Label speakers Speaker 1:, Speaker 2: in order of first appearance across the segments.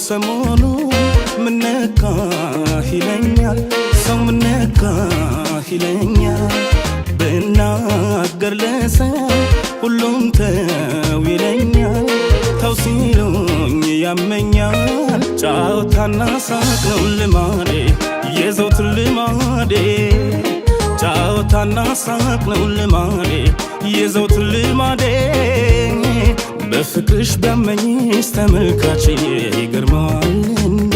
Speaker 1: ሰሞኑ ምነካ ይለኛል ሰው ምነካ ይለኛል ብናገር ለሰው ሁሉም ተው ይለኛል ተው ሲሉኝ ያመኛል ጫወታና ሳቅ ነው ልማዴ የዘወትር ልማዴ ጫወታና ሳቅ ነው ልማዴ የዘወትር ልማዴ በፍቅርሽ ቢያመኝስ ተመልካቼ ይገርማል እንዴ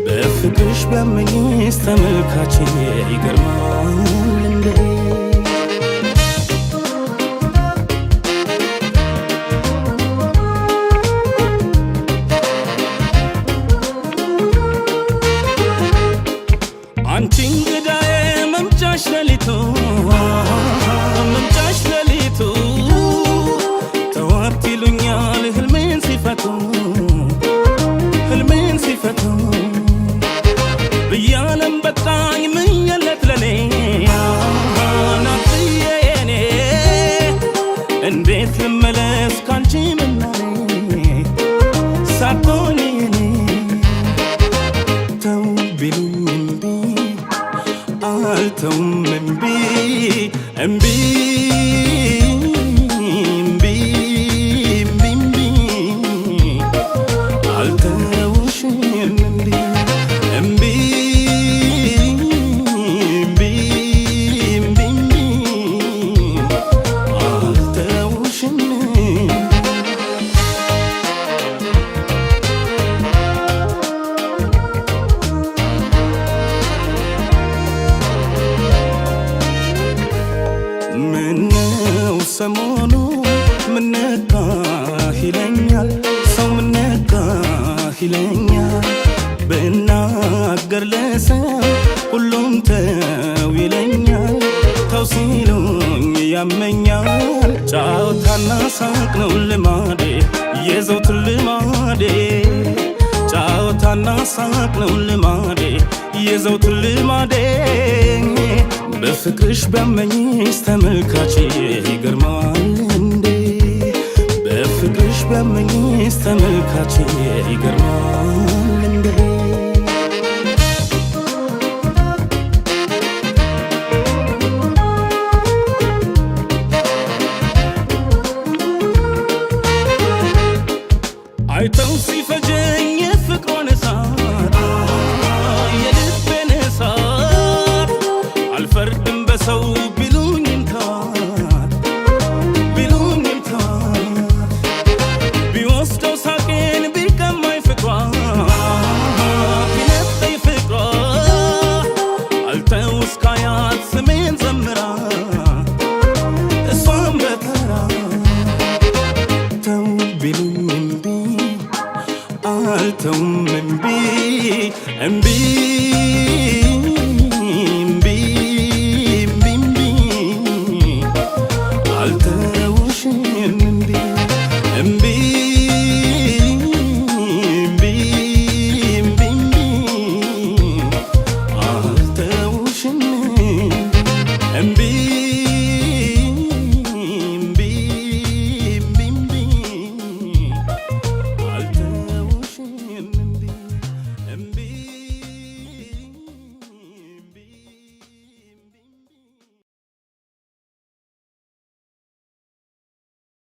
Speaker 1: በፍቅርሽ ቢያመኝስ ተመልካቼ ይገርማል እንዴ አንቺ እንግዳዬ መምጫሽ ሌሊቱ መምጫሽ ሌሊቱ ተዋት ይሉኛል ህልሜን ሲፈቱ ህልሜን ሲፈቱ ብያለም በቃኝ ምየለት ለኔ ናፍዬ የኔ እንዴት ልመለስ ካንቺ ምናኔ ሳትሆኚ የኔ ተው ቢሉኝ እምቢ አልተውም እምቢ እምቢ ምነው ሰሞኑ ምነካ ይለኛል ሰው ምነካ ይለኛል ብናገር ለሰው ሁሉም ተው ይለኛል ተው ሲሉኝ ያመኛል ጫወታና ሳቅ ነው ልማዴ የዘወትር ልማዴ ጫወታና ሳቅ ነው ልማዴ የዘወትር ልማዴ በፍቅርሽ ቢያመኝስ ተመልካቼ ይገርማል እንዴ በፍቅርሽ ቢያመኝስ ተመልካቼ ይገርማል እንዴ አይተው ሲፈጀኝ የፍቅሯን እሳት የልቤን እሳት አልፈርድም በሰው ቢሉኝም ተዋት ቢሉኝም ተዋት ቢወስደው ሳቄን ቢቀማኝ ፍቅሯ ቢነጠኝ ፍቅሯ አልተው እስካያት ስሜን ዘምራ እሷም በተራ ተው ቢሉኝ እምቢ አልተውም እምቢ እምቢ